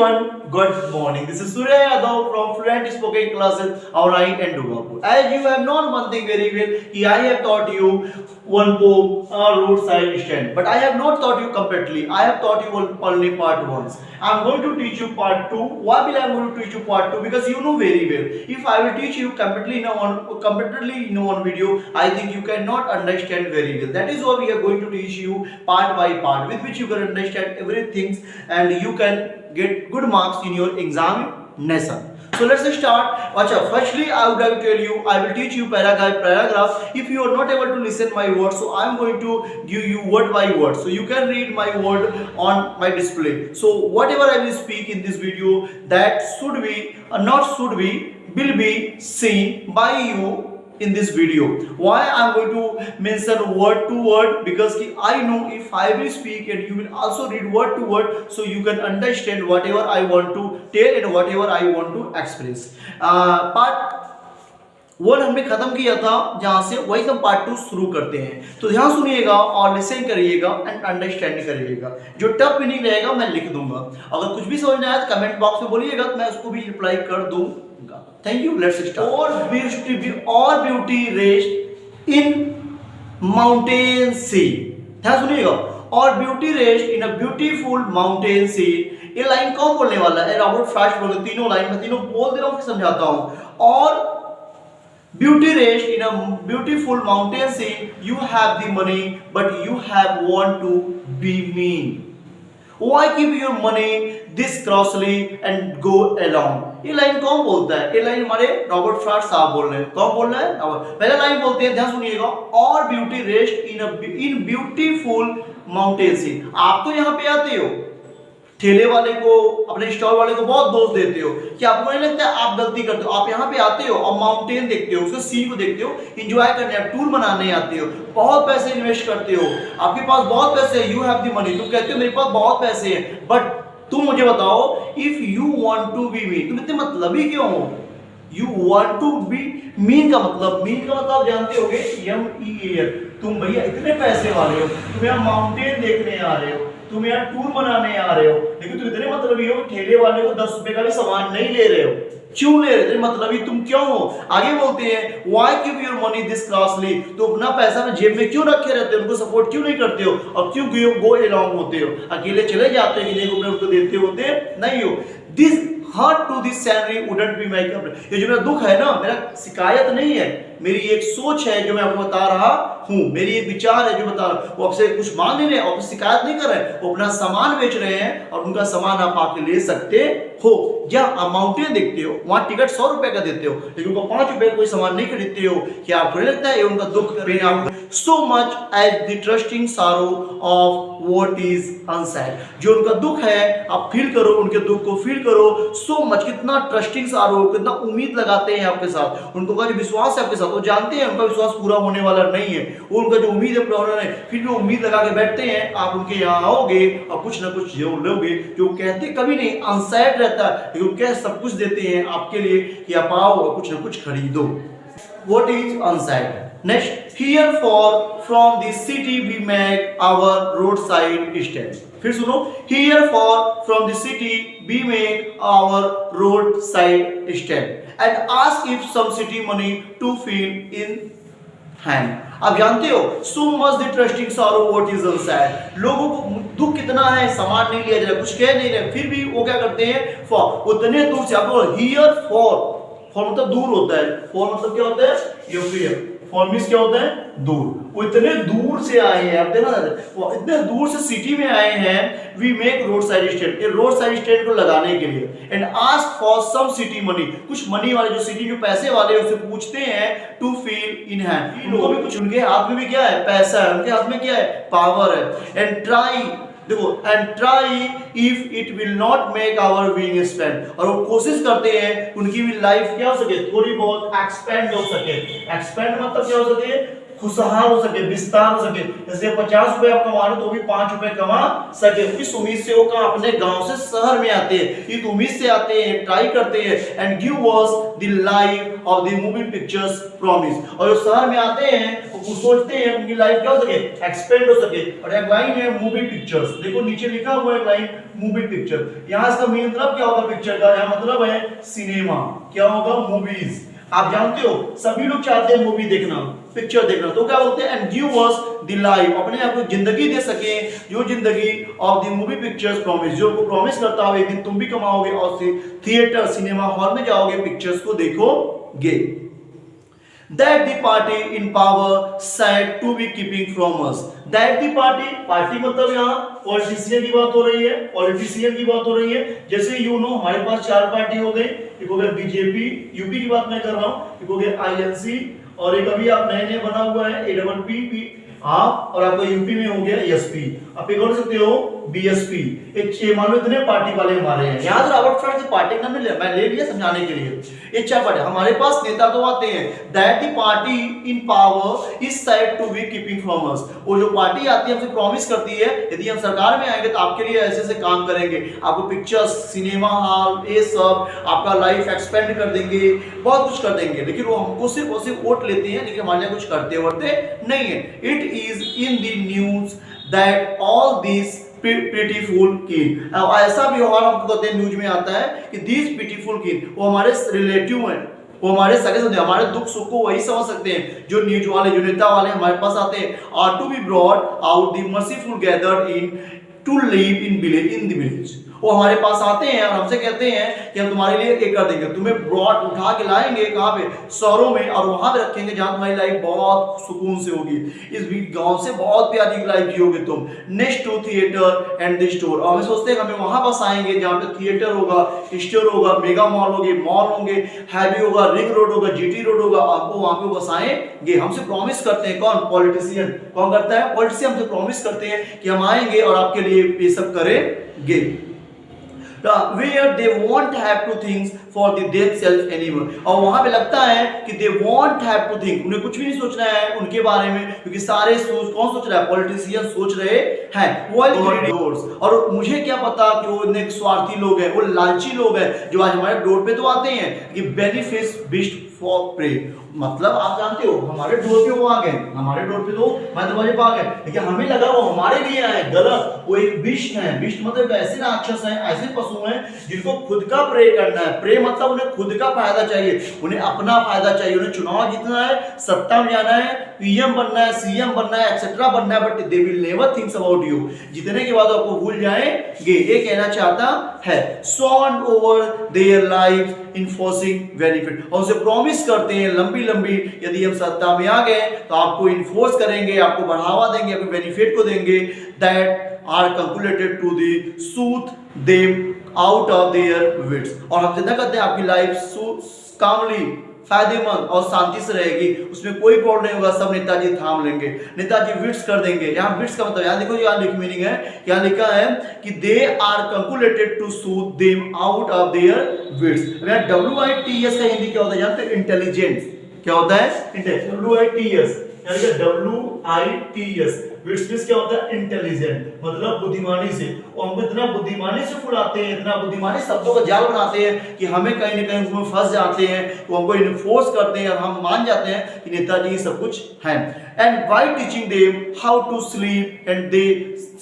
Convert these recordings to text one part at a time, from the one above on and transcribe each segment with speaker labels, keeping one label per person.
Speaker 1: everyone, good morning. This is Surya Yadav from Fluent Spoken Classes, Aurang and Dugapur. As you have known one thing very well, I have taught you one poem, roadside stand. But I have not taught you completely. I have taught you only part 1. I am going to teach you part 2. Why will I am going to teach you part 2? Because you know very well. If I will teach you completely in one video, I think you cannot understand very well. That is why we are going to teach you part by part, with which you can understand everything and you can get good marks in your examination. So let's start. Firstly, I would like to tell you, I will teach you paragraph. If you are not able to listen my words, so I am going to give you word by word. So you can read my word on my display. So whatever I will speak in this video, that should be, will be seen by you in this video. Why I am going to mention word to word? Because I know if I will speak and you will also read word to word, so you can understand whatever I want to tell and whatever I want to express. Part 1 हमने खत्म किया था, जहां से वही हम part 2 शुरू करते हैं. तो ध्यान सुनिएगा और लिसन करिएगा एंड अंडरस्टैंड करिएगा. जो टफ मीनिंग रहेगा मैं लिख दूंगा. अगर कुछ भी समझ नहीं आया तो कमेंट बॉक्स में बोलिएगा, तो मैं उसको भी रिप्लाई कर दूंगा. Thank you. Let's start. Or beauty rest in mountain sea. ध्यान सुनिएगा. और beauty rest in a beautiful mountain sea. ये लाइन कौन बोलने वाला है? रॉबर्ट फ्रॉस्ट बोल. तीनों लाइन में तीनों बोल दे रहा हूँ, फिर समझाता हूँ. और beauty rest in a beautiful mountain sea. You have the money, but you have want to be mean. Why keep your money this costly and go along? ये लाइन कौन बोलता है? ये लाइन हमारे रॉबर्ट फ्रॉस्ट साहब बोल रहे हैं. कौन बोल रहा है? पहला लाइन बोलते हैं, ध्यान सुनिएगा. और beauty rest in beautiful mountain sea. आप तो यहाँ पे आते हो, ठेले वाले को, अपने स्टॉल वाले को बहुत दोष देते हो कि आपको नहीं लगता है आप गलती करते हो. आप यहाँ पे आते हो और माउंटेन देखते हो, उसको सी को देखते हो, एंजॉय करने, टूर मनाने आते हो, बहुत पैसे इन्वेस्ट करते हो, आपके पास बहुत पैसे है, यू हैव द मनी. तुम कहते हो मेरे पास बहुत पैसे हैं, बट तुम मुझे बताओ, if you want to be mean, तुम इतने मतलबी क्यों हो? You want to be mean का मतलब जानते होगे, MEAN. तुम भैया इतने पैसे वाले हो, तुम यहाँ माउंटेन देखने आ रहे हो, तुम यहाँ टूर मनाने आ रहे हो, लेकिन तुम इतने मतलबी हो, ठेले वाले को 10 रुपए का भी सामान नहीं ले रहे हो. क्यों ले रहे? मतलबी तुम क्यों हो? आगे बोलते हैं, why keep your money this costly. तो अपना पैसा में जेब में क्यों रखे रहते हो? उनको सपोर्ट क्यों नहीं करते हो? और क्यों गो अलोंग होते हो? अकेले चले जाते हो कि देखो उनको देते होते नहीं हो. This hurt to this salary wouldn't be my complaint. ये जो मेरा दुख है ना, मेरा शिकायत नहीं है, मेरी एक सोच है जो मैं आपको बता रहा हूँ, मेरी एक विचार है जो बता रहा हूँ. वो आपसे कुछ मांग नहीं रहे, आपसे शिकायत नहीं कर रहे हैं, वो अपना सामान बेच रहे हैं और उनका सामान आप आके ले सकते हो. जहाँ आप माउंटेन देखते हो, वहाँ टिकट 100 रुपए का देते हो, लेकिन उनको 5 रुपए का कोई सामान नहीं खरीदते हो. क्या आपको नहीं लगता है ये उनका दुख? So much as the trusting sorrow of what is unsaid. जो उनका दुख है आप फील करो, उनके दुख को फील करो. सो मच, कितना ट्रस्टिंग सारो, कितना उम्मीद लगाते हैं आपके साथ, उनको का जो विश्वास है आपके साथ, वो जानते हैं उनका विश्वास पूरा होने वाला नहीं है, वो उनका जो उम्मीद है पूरा होना नहीं, फिर भी उम्मीद लगा के बैठते हैं. आप उनके यहाँ आओगे और कुछ ना कुछ जरूर लोगे. जो कहते कभी नहीं, अनसेड रहता है, लेकिन क्या सब कुछ देते हैं आपके लिए कि आप आओ और कुछ ना कुछ खरीदो. What is unsaid? Next, here from the city we make our roadside stand. फिर सुनो, here from the city we make our roadside stand and ask if some city money to fill in hand. आप जानते हो, so much the trusting sorrow what is unsaid. लोगों को दुख कितना है, सामान नहीं लिया जा रहा, कुछ कह नहीं रहे, फिर भी वो क्या करते हैं, for उतने दूर से. आपको here for मतलब दूर होता है, for मतलब क्या होता है, ये fear. For मींस क्या होता है, दूर. वो इतने दूर से आए हैं, आप देखना, वो इतने दूर से सिटी में आए हैं. We make road side stand, ये रोड साइड स्टैंड को लगाने के लिए. And ask for some city money, कुछ मनी वाले जो सिटी जो पैसे वाले उससे पूछते हैं टू फील इन हैंड. उनको भी कुछ, उनके हाथ में भी क्या है, पैसा है, उनके हाथ में क्या है, पावर है. एंड ट्राई, देखो, and try if it will not make our wing spend. और वो कोशिश करते हैं उनकी भी लाइफ क्या हो सके, थोड़ी बहुत एक्सपेंड हो सके. एक्सपेंड मतलब क्या हो सके, खुशहाल हो सके, विस्तार हो सके। जैसे 50 रुपए आप कमा रहे तो भी 5 रुपए कमा सके। इस उम्मीद से वो कहाँ अपने गांव से शहर में आते हैं, इस उम्मीद से आते हैं, ट्राई करते हैं। And give us the life of the movie pictures promise. और शहर में आते हैं वो सोचते हैं उनकी लाइफ क्या हो सके, एक्सपेंड हो सके। और एक लाइन है मूवी पिक्चर्स, देखो नीचे लिखा हुआ है लाइन मूवी पिक्चर। यहाँ इसका मतलब क्या होगा पिक्चर का, यहाँ मतलब है सिनेमा। क्या होगा, मूवीज। आप जानते हो सभी लोग चाहते हैं मूवी देखना, पिक्चर देखना। तो क्या बोलते हैं, and give us the life, अपने आप को जिंदगी दे सके, जो जिंदगी of the movie pictures promise, जो को प्रॉमिस करता हो एक दिन तुम भी कमाओगे और थिएटर सिनेमा हॉल में जाओगे, पिक्चर्स को देखोगे। That the party in power said to be keeping from us. That the party, party मतलब यहाँ पॉलिटिशियन की बात हो रही है, पॉलिटिशियन की बात हो रही है। जैसे यू नो हमारे पास 4 पार्टी हो गई, एक हो गया बीजेपी, यूपी की बात मैं कर रहा हूँ, एक हो गया आईएनसी, और एक अभी आप नए नए बना हुआ है APP आप, और आपका यूपी में हो गया एसपी। आप एक और सकते हो बीएसपी। एक मान लो इतने पार्टी वाले हमारे हैं। यहाँ तो रॉबर्ट फ्रांस की पार्टी का मैं ले लिया समझाने के लिए। ये 4 पार्टी हमारे पास नेता तो आते हैं। That the party in power is said to be keeping from us. वो जो पार्टी आती है हमसे प्रॉमिस करती है यदि हम सरकार में आएंगे तो आपके लिए ऐसे ऐसे काम करेंगे, आपको पिक्चर्स, सिनेमा हॉल, ये सब, आपका लाइफ एक्सपेंड कर देंगे, बहुत कुछ कर देंगे। लेकिन वो हमको सिर्फ और सिर्फ वोट लेते हैं, लेकिन हमारे लिए कुछ करते वर्ते नहीं है। It is in the news that all this pitiful किन, ऐसा व्यवहार हमको कहते हैं न्यूज में आता है कि दिस पिटीफुल किन, वो हमारे रिलेटिव हैं, वो हमारे सगे संबंधी, हमारे दुख सुख को वही समझ सकते हैं जो न्यूज वाले, जो नेता वाले हमारे पास आते हैं। Are to be brought out the merciful gather in to live in village, in the village. वो हमारे पास आते हैं और हमसे कहते हैं कि हम तुम्हारे लिए एक कर देंगे, तुम्हें ब्रॉड उठा के लाएंगे कहाँ पे, शहरों में, और वहां पे रखेंगे जहां तुम्हारी लाइफ बहुत सुकून से होगी। इस गांव से बहुत प्यारी लाइफ जियोगे तुम। Next to theatre and the store, और हम सोचते हैं हमें वहां पास आएंगे जहां पे थिएटर होगा, स्टोर होगा, मेगा मॉल होंगे, मॉल होंगे, हैवी होगा, रिंग रोड होगा, जीटी रोड होगा, आपको वहां पे बसाएंगे। हमसे प्रॉमिस करते हैं कौन, पॉलिटिशियन। कौन करता है, पॉलिटिशियन हमसे प्रॉमिस करते हैं कि हम आएंगे और आपके लिए ये सब करेंगे। Where they won't have to think for the themselves anymore, और वहां पे लगता है कि they won't have to think, उन्हें कुछ भी नहीं सोचना है उनके बारे में, क्योंकि सारे कौन सोच रहा है, पॉलिटिशियन सोच रहे हैं। और मुझे क्या पता कि वो स्वार्थी लोग हैं, वो लालची लोग हैं जो आज हमारे डोर पे तो आते हैं कि बेनिफिट्स बिस्ट फॉर प्रे, मतलब आप जानते हो हमारे डोर पे वो आ गए, हमारे डोर पे तो हमारे दरवाजे पे आ गए, लेकिन हमें लगा वो हमारे लिए आए, गलत। वो एक बिष्ट है, बिष्ट मतलब ऐसे राक्षस हैं, ऐसे पशु हैं जिनको खुद का प्रे करना है। प्रे मतलब उन्हें खुद का फायदा चाहिए, उन्हें अपना फायदा चाहिए, उन्हें चुनाव जीतना है, सत्ता में जाना है, पीएम बनना है, सीएम बनना है, एक्सेट्रा बनना है, but they will never thinks about you, जीतने के बाद आपको भूल जाएंगे। ये कहना चाहता है son over there life enforcing benefit, और उसे प्रॉमिस करते हैं लंबी लंबी, यदि हम सत्ता में आ गए तो आपको इन्फोर्स करेंगे, आपको बढ़ावा देंगे, आपको बेनिफिट को देंगे। That are calculated to the soothe them out of their wits, और हम जितना करते हैं आपकी लाइफ कामली, फायदेमंद और शांति से रहेगी, उसमें कोई प्रॉब्लम नहीं होगा, सब नेताजी थाम लेंगे, नेताजी विट्स कर देंगे। यहाँ विट्स का मतलब यहाँ देखो, यहाँ लिख मीनिंग है, यहाँ लिखा है कि they are calculated to soothe them out of their wits. WITS का हिंदी क्या होता है जानते हैं, इंटेलिजेंस। क्या होता है, WITS विट्स क्या होता है, इंटेलिजेंट, मतलब बुद्धिमानी से। और हमको इतना बुद्धिमानी से फुलाते हैं, इतना बुद्धिमानी शब्दों का जाल बनाते हैं कि हमें कहीं ना कहीं उसमें फंस जाते हैं, वो हमको इन्फोर्स करते हैं और हम मान जाते हैं कि नेताजी सब कुछ है। And by teaching them how to sleep and they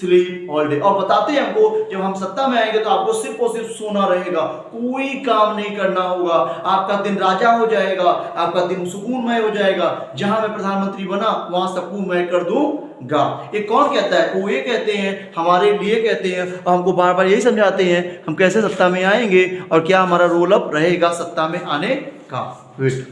Speaker 1: sleep all day, और बताते हैं हमको जब हम सत्ता में आएंगे तो आपको सिर्फ और सिर्फ सोना रहेगा, कोई काम नहीं करना होगा, आपका दिन राजा हो जाएगा, आपका दिन सुकूनमय हो जाएगा, जहां मैं प्रधानमंत्री बना वहां सबको मैं कर दूंगा। ये कौन कहता है, वो ये कहते हैं, हमारे लिए कहते हैं, और हमको बार बार यही समझाते हैं हम कैसे सत्ता में आएंगे और क्या हमारा रोल अप रहेगा सत्ता में आने का। Wait,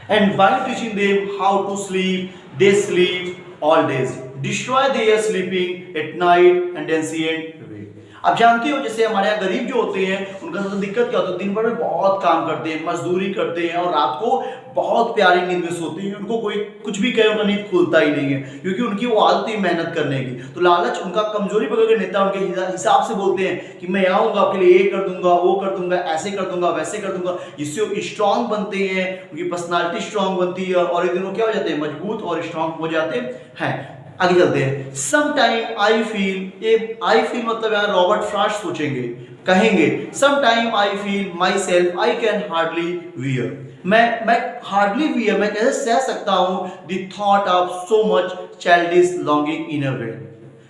Speaker 1: and by teaching them how to sleep, they sleep all days, destroy their sleeping at night and ancient way, आप जानते हो जैसे हमारे यहाँ गरीब जो होते हैं उनका सबसे दिक्कत क्या होता है, दिन भर में बहुत काम करते हैं, मजदूरी करते हैं और रात को बहुत प्यारी नींद में सोते हैं, उनको कोई कुछ भी कहे उनका नींद खुलता ही नहीं है क्योंकि उनकी वो आदत ही मेहनत करने की। तो लालच उनका कमजोरी पकड़ के नेता उनके हिसाब से बोलते हैं कि मैं आऊंगा आपके लिए ये कर दूंगा, वो कर दूंगा, ऐसे कर दूंगा, वैसे कर दूंगा, जिससे वो स्ट्रांग बनते हैं, उनकी पर्सनालिटी स्ट्रांग बनती है और एक दिन वो क्या हो जाते हैं, मजबूत और स्ट्रांग हो जाते हैं। आगे चलते हैं। सम टाइम आई फील मतलब यार रॉबर्ट फ्रॉस्ट सोचेंगे, कहेंगे some time I feel myself I can hardly wear, मैं हार्डली वियर, मैं कैसे सह सकता हूं the thought of so much childish longing in a way,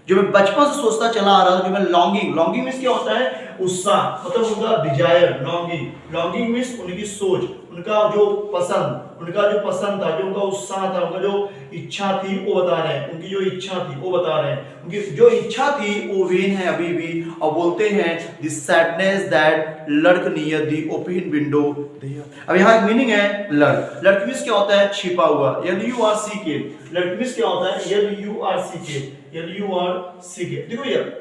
Speaker 1: जो मैं बचपन से सोचता चला आ रहा था, जो मैं लॉन्गिंग मींस क्या होता है, उत्साह, मतलब उनका डिजायर, लॉन्गिंग मींस उनकी सोच, उनका जो पसंद था, जो उनका उत्साह था, उनका जो इच्छा थी वो बता रहे हैं, उनकी जो इच्छा थी वो बता रहे हैं, उनकी जो इच्छा थी वो वेन है अभी भी, और बोलते हैं the sadness that lurk near the open window there. अब यहाँ एक मीनिंग है लर्क मींस क्या होता है, छिपा हुआ, LURCK, लर्क मींस क्या होता है, LURCK। देखो यार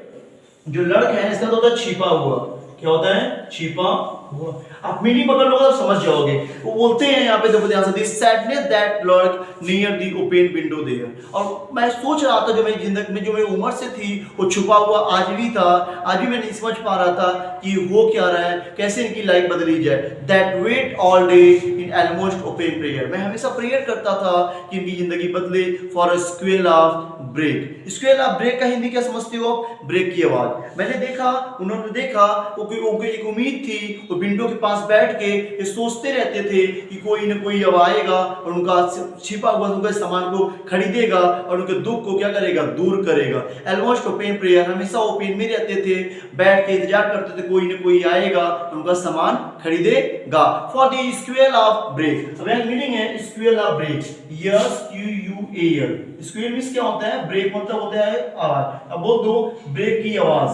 Speaker 1: जो लड़क है इसका तो होता है छिपा हुआ, क्या होता है, छिपा हुआ। आप मीनिंग पकड़ लोगे तो समझ जाओगे। वो बोलते हैं यहाँ पे देखो ध्यान से, this sadness that lurk near the open window there. और मैं सोच रहा था जो मेरी जिंदगी में जो मेरी उम्र से थी वो छुपा हुआ आज भी था, आज भी मैं नहीं समझ पा रहा था कि हो क्या रहा है, कैसे इनकी लाइफ बदली जाए। That wait all day in almost open prayer, मैं हमेशा प्रेयर करता था कि इनकी जिंदगी बदले for a squeal of brake. Squeal of brake का हिंदी क्या समझते हो, ब्रेक की आवाज। मैंने देखा, उन्होंने देखा, उनको एक उम्मीद थी, वो विंडो के पास बैठ के ये सोचते रहते थे कि कोई न कोई अब आएगा और उनका छिपा हुआ उनके सामान को खरीदेगा और उनके दुख को क्या करेगा, दूर करेगा। ऑलमोस्ट ओपन प्रेयर, हमेशा ओपन में रहते थे, बैठ के इंतजार करते थे कोई न कोई आएगा और उनका सामान खरीदेगा। For the squeal of brake, अब एक मीनिंग है squeal of brake, SQUAL। Squeal means क्या होता है, ब्रेक मतलब होता है आवाज। अब बोल दो ब्रेक की आवाज,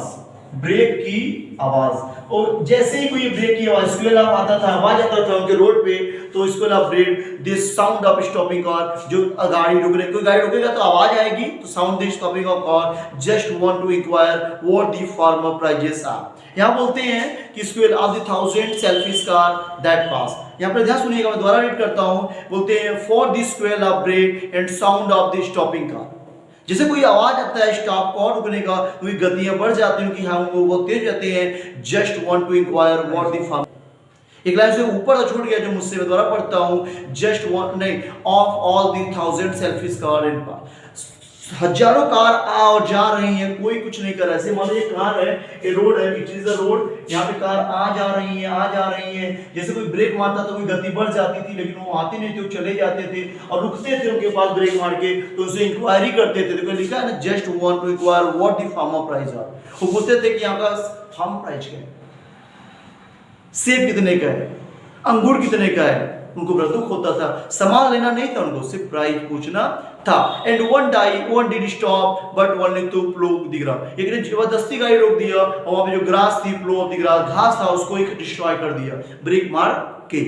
Speaker 1: ब्रेक की आवाज। और जैसे ही कोई ब्रेक की आवाज, स्क्वेल ऑफ आता था, आवाज आता था उनके रोड पे, तो squeal of brake, this sound of stopping car, जो गाड़ी रुक रही, कोई गाड़ी रुकेगा तो आवाज आएगी, तो sound this stopping of car, just want to inquire what the farmer prices are. यहां बोलते हैं कि squeal of the 1000 selfish car that pass. यहां पर ध्यान सुनिएगा, मैं दोबारा रीड करता हूं। बोलते हैं for the squeal of brake and sound of the stopping car, जैसे कोई आवाज आता है स्टॉप और रुकने का, उनकी गतियां बढ़ जाती हैं, उनकी हाँ वो तेज जाते हैं। Just want to inquire what the farmer, एक लाइन से ऊपर तो छूट गया जो मुझसे, मैं दोबारा पढ़ता हूं। जस्ट वांट नहीं, of all the 1000 selfish car in pass, हजारों कार आ और जा रही हैं, कोई कुछ नहीं कर रहा है। ऐसे मान लो ये कार है, ये रोड है, इट इज अ रोड, यहाँ पे कार आ जा रही है। जैसे कोई ब्रेक मारता तो कोई गति बढ़ जाती थी, लेकिन वो आते नहीं थे, वो चले जाते थे और रुकते थे उनके पास ब्रेक मार के, तो उनसे इंक्वायरी करते थे। देखो लिखा है ना, just want to inquire what the farmer price are. वो पूछते थे कि यहाँ का फार्म प्राइस क्या है, सेब कितने का है, अंगूर कितने का है। उनको बड़ा दुख होता था, सामान लेना नहीं था उनको, सिर्फ प्राइस पूछना था। And one did stop but only to plough the grass, एक ने जबरदस्ती गाड़ी रोक दिया और वहां पे जो ग्रास थी, प्लो ऑफ द ग्रास, घास था, उसको एक डिस्ट्रॉय कर दिया ब्रेक मार के।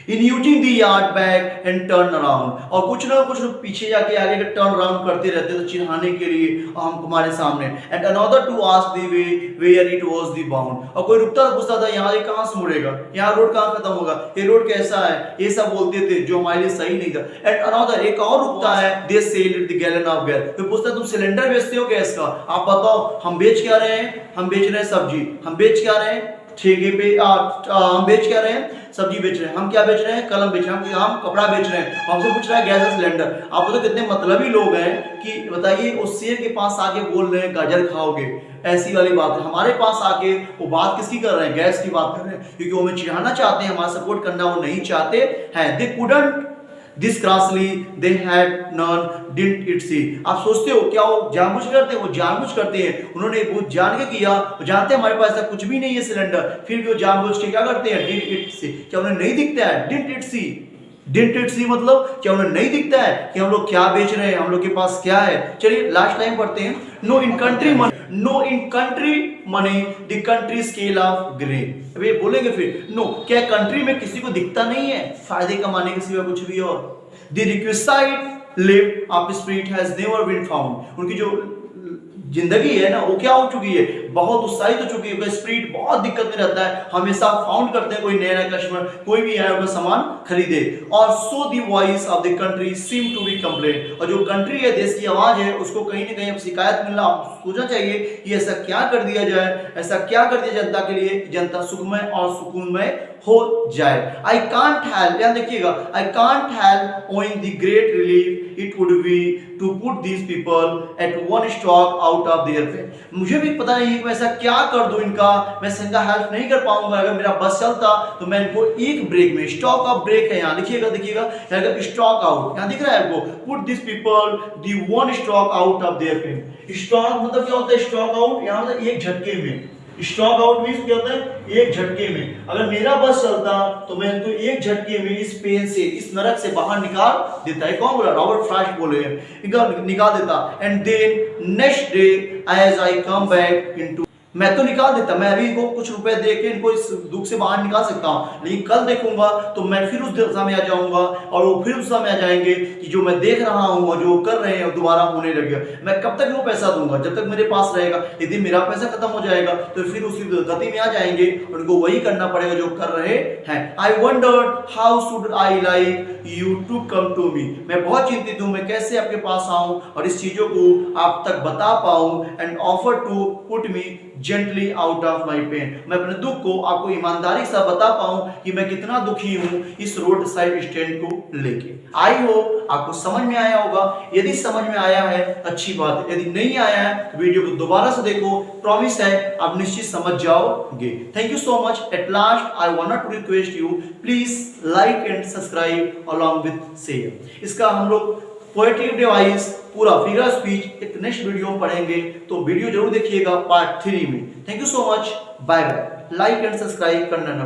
Speaker 1: In using the yard back and turn around, और कुछ ना कुछ पीछे जाके आगे टर्न अराउंड करते रहते थे चिढ़ाने के लिए हम तुम्हारे सामने। And another to ask the way where it was the bound, और कोई रुकता था पूछता था यहाँ ये कहाँ से मुड़ेगा, यहाँ रोड कहाँ खत्म होगा, ये रोड कैसा है, ये सब बोलते थे जो हमारे लिए सही नहीं था। एंड अनदर, एक और रुकता है, they sell the gallon of gas, कोई पूछता तुम सिलेंडर बेचते हो गैस का, आप बताओ हम बेच क्या रहे हैं, हम बेच रहे हैं सब्जी, हम बेच क्या रहे हैं ठेके पे, हम बेच क्या रहे हैं, सब्जी बेच रहे हैं, हम क्या बेच रहे हैं, कलम बेच रहे हैं, हम कपड़ा बेच रहे हैं, हमसे पूछ रहा है गैस सिलेंडर। आप तो कितने मतलबी लोग हैं कि बताइए, उस शेर के पास आके बोल रहे हैं गाजर खाओगे, ऐसी वाली बात है। हमारे पास आके वो बात किसकी कर रहे हैं, गैस की बात कर रहे हैं, क्योंकि वो हमें चिढ़ाना चाहते हैं, हमारा सपोर्ट करना वो नहीं चाहते हैं। They couldn't this crossly they had none didn't it see. आप सोचते हो क्या वो जानबूझ करते हैं, वो जानबूझ करते हैं, उन्होंने वो जान के किया, वो जानते हैं हमारे पास ऐसा कुछ भी नहीं है सिलेंडर, फिर भी वो जानबूझ के क्या करते हैं, डिड इट सी, क्या उन्हें नहीं दिखता है, didn't it see, didn't it see मतलब क्या उन्हें नहीं दिखता है कि हम लोग क्या बेच रहे हैं, हम लोग के पास क्या है। चलिए लास्ट लाइन पढ़ते हैं। No in country money the country scale of grain. अब ये बोलेंगे फिर, नो क्या कंट्री में किसी को दिखता नहीं है फायदे कमाने के सिवा कुछ भी और। The requisite live of spirit has never been found, उनकी जो जिंदगी है ना वो क्या हो चुकी है, बहुत उत्साहित हो चुके हैं, स्प्रिट बहुत दिक्कत में रहता है, हमेशा फाउंड करते हैं कोई नया कस्टमर कोई भी आया उनका सामान खरीदे। और so the voice of the country seem to be complain, और जो कंट्री है देश की आवाज है उसको कहीं ना कहीं अब शिकायत मिलना सोचना चाहिए कि ऐसा क्या कर दिया जाए, ऐसा क्या कर दिया जनता के लिए, जनता सुखमय और सुकूनमय हो जाए। आई कांट हेल्प, यहां देखिएगा, I can't help owing the great relief it would be to put these people at one stock out of their pen. मुझे भी पता नहीं कि मैं ऐसा क्या कर दूं इनका, मैं इनका हेल्प नहीं कर पाऊंगा। अगर मेरा बस चलता तो मैं इनको एक ब्रेक में, स्टॉक ऑफ ब्रेक है यहाँ लिखिएगा, देखिएगा अगर स्टॉक आउट यहाँ दिख रहा है आपको, put this people the one stock out of their pain. Stock मतलब क्या होता है, स्टॉक आउट यहाँ मतलब एक झटके में, स्टॉक आउट मींस क्या होता है, एक झटके में। अगर मेरा बस चलता तो मैं इनको एक झटके में इस पेन से, इस नरक से बाहर निकाल देता है। कौन बोला, रॉबर्ट फ्रॉस्ट बोले हैं, निकाल देता। And then next day as I come back into, मैं तो निकाल देता, मैं अभी इनको कुछ रुपए दे के इनको इस दुख से बाहर निकाल सकता हूं, लेकिन कल देखूंगा तो मैं फिर उस दशा में आ जाऊंगा और वो फिर उस दशा में आ जाएंगे कि जो मैं देख रहा हूं और जो कर रहे हैं दोबारा होने लगे। मैं कब तक वो पैसा दूंगा, जब तक मेरे पास रहेगा। यदि मेरा पैसा खत्म हो जाएगा तो फिर उसी गति में आ जाएंगे, उनको वही करना पड़ेगा जो कर रहे हैं। I wondered how should I like you to come to me, मैं बहुत चिंतित हूं, मैं कैसे आपके पास आऊं और इस चीजों को आप तक बता पाऊं। And offer to put me gently out of my pain, मैं अपने दुख को आपको ईमानदारी से बता पाऊं कि मैं कितना दुखी हूं इस रोड साइड स्टैंड को लेके। आई होप आपको समझ में आया होगा। यदि समझ में आया है अच्छी बात है, यदि नहीं आया है तो वीडियो को दोबारा से देखो, प्रॉमिस है आप निश्चित समझ जाओगे। Thank you so much. At last I want to request you, please like and subscribe along with share. इसका हम लोग पोएटिक डिवाइस पूरा फिगर स्पीच एक नेक्स्ट वीडियो में पढ़ेंगे, तो वीडियो जरूर देखिएगा पार्ट 3 में। Thank you so much, bye bye. Like and subscribe करना ना